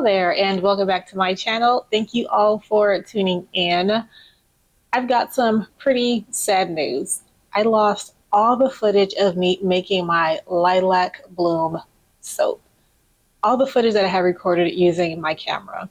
there, and welcome back to my channel. Thank you all for tuning in. I've got some pretty sad news. I lost all the footage of me making my Lilac Bloom Soap. All the footage that I had recorded using my camera.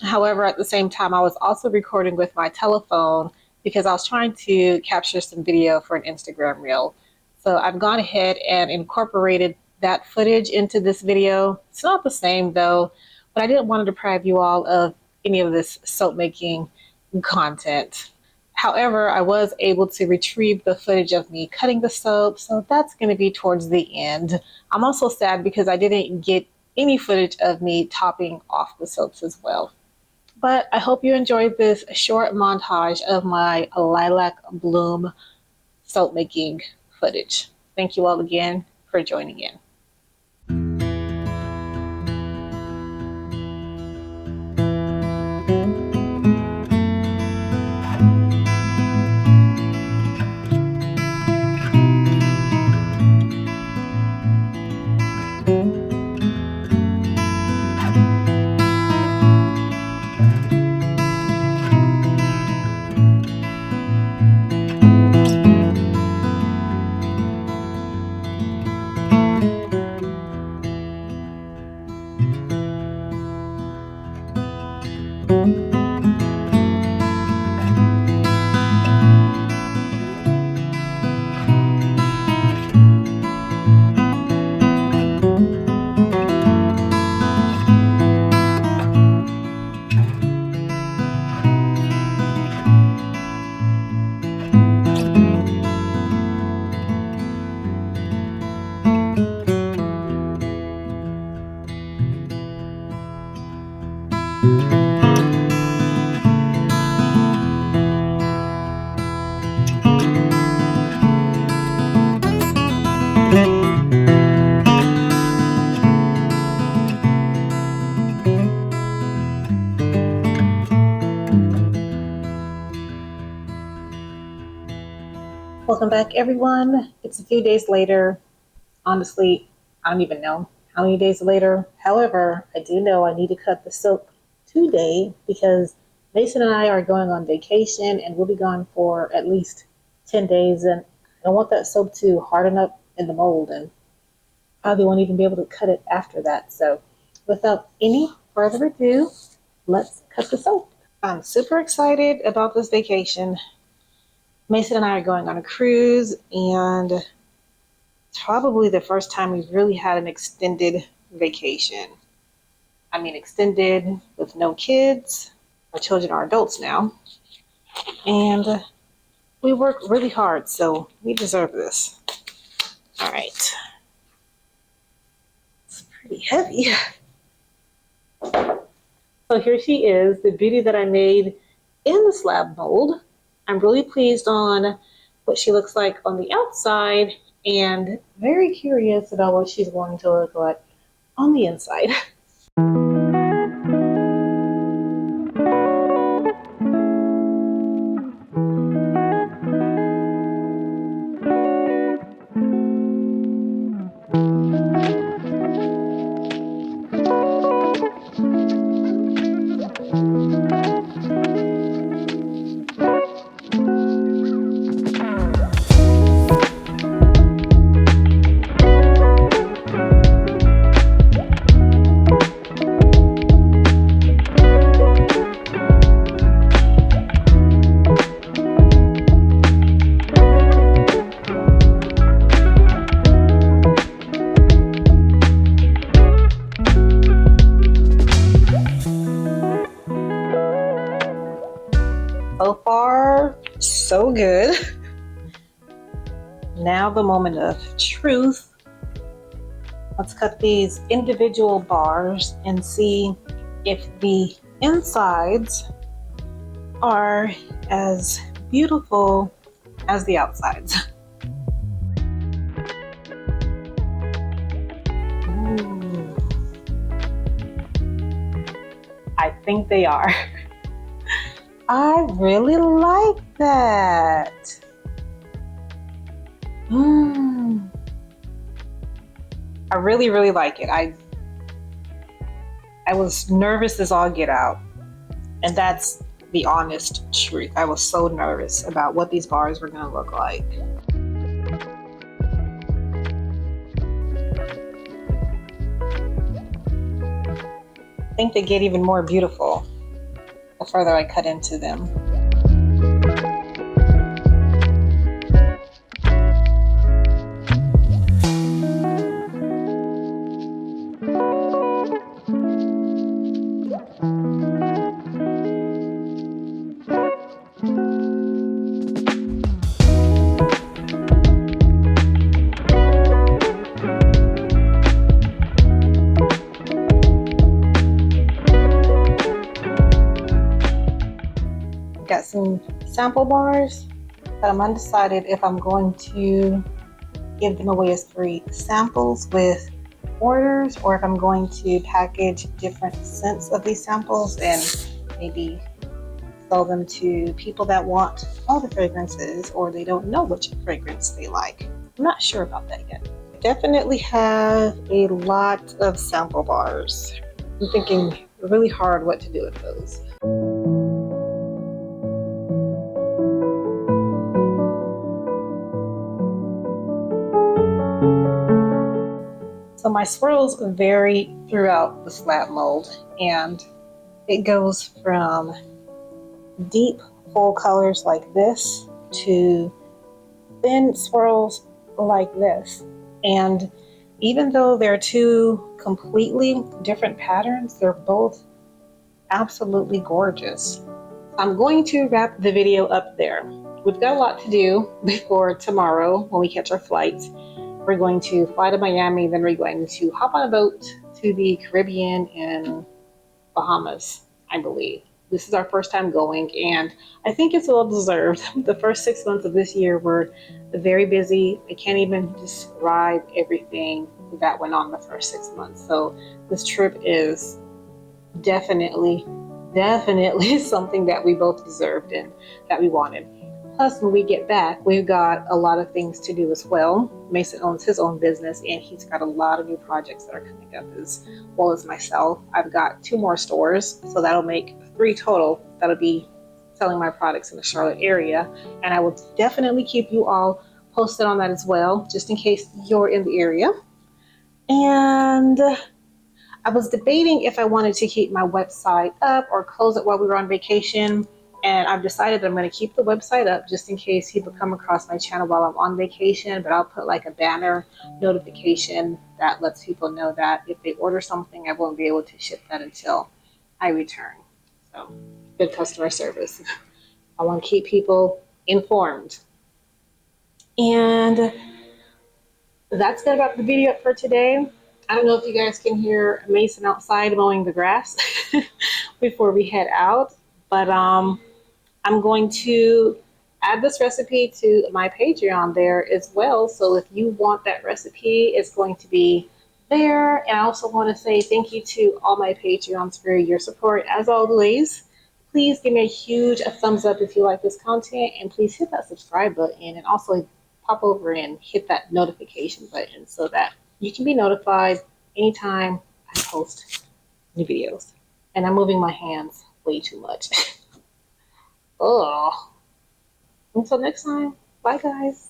However, at the same time, I was also recording with my telephone because I was trying to capture some video for an Instagram reel. So I've gone ahead and incorporated that footage into this video. It's not the same though, but I didn't want to deprive you all of any of this soap making content. However, I was able to retrieve the footage of me cutting the soap, so that's going to be towards the end. I'm also sad because I didn't get any footage of me topping off the soaps as well. But I hope you enjoyed this short montage of my Lilac Bloom soap making footage. Thank you all again for joining in. Welcome back, everyone. It's a few days later. Honestly, I don't even know how many days later. However, I do know I need to cut the soap today because Mason and I are going on vacation and we'll be gone for at least 10 days. And I don't want that soap to harden up in the mold and probably won't even be able to cut it after that. So without any further ado, let's cut the soap. I'm super excited about this vacation. Mason and I are going on a cruise, and it's probably the first time we've really had an extended vacation. I mean, extended with no kids. Our children are adults now. And we work really hard, so we deserve this. All right. It's pretty heavy. So here she is, the beauty that I made in the slab mold. I'm really pleased on what she looks like on the outside and very curious about what she's going to look like on the inside. So far, so good. Now the moment of truth. Let's cut these individual bars and see if the insides are as beautiful as the outsides. Ooh. I think they are. I really like that. I really like it. I was nervous as all get out. And that's the honest truth. I was so nervous about what these bars were gonna look like. I think they get even more beautiful the further I cut into them. Got some sample bars, but I'm undecided if I'm going to give them away as free samples with orders, or if I'm going to package different scents of these samples and maybe sell them to people that want all the fragrances, or they don't know which fragrance they like. I'm not sure about that yet. I definitely have a lot of sample bars. I'm thinking really hard what to do with those. So my swirls vary throughout the slab mold, and it goes from deep full colors like this to thin swirls like this. And even though they're two completely different patterns, they're both absolutely gorgeous. I'm going to wrap the video up there. We've got a lot to do before tomorrow when we catch our flights. We're going to fly to Miami, then we're going to hop on a boat to the Caribbean and Bahamas, I believe. This is our first time going, and I think it's well deserved. The first 6 months of this year were very busy. I can't even describe everything that went on the first 6 months. So this trip is definitely something that we both deserved and that we wanted. Plus, when we get back, we've got a lot of things to do as well. Mason owns his own business, and he's got a lot of new projects that are coming up, as well as myself. I've got 2 more stores, so that'll make 3 total. That'll be selling my products in the Charlotte area, and I will definitely keep you all posted on that as well, just in case you're in the area. And I was debating if I wanted to keep my website up or close it while we were on vacation. And I've decided that I'm going to keep the website up just in case people come across my channel while I'm on vacation, but I'll put like a banner notification that lets people know that if they order something, I won't be able to ship that until I return. So good customer service. I want to keep people informed. And that's going to wrap the video up for today. I don't know if you guys can hear Mason outside mowing the grass before we head out, but I'm going to add this recipe to my Patreon there as well. So if you want that recipe, it's going to be there. And I also want to say thank you to all my Patreons for your support. As always, please give me a huge thumbs up if you like this content, and please hit that subscribe button, and also pop over and hit that notification button so that you can be notified anytime I post new videos. And I'm moving my hands way too much. Oh. Until next time, bye guys.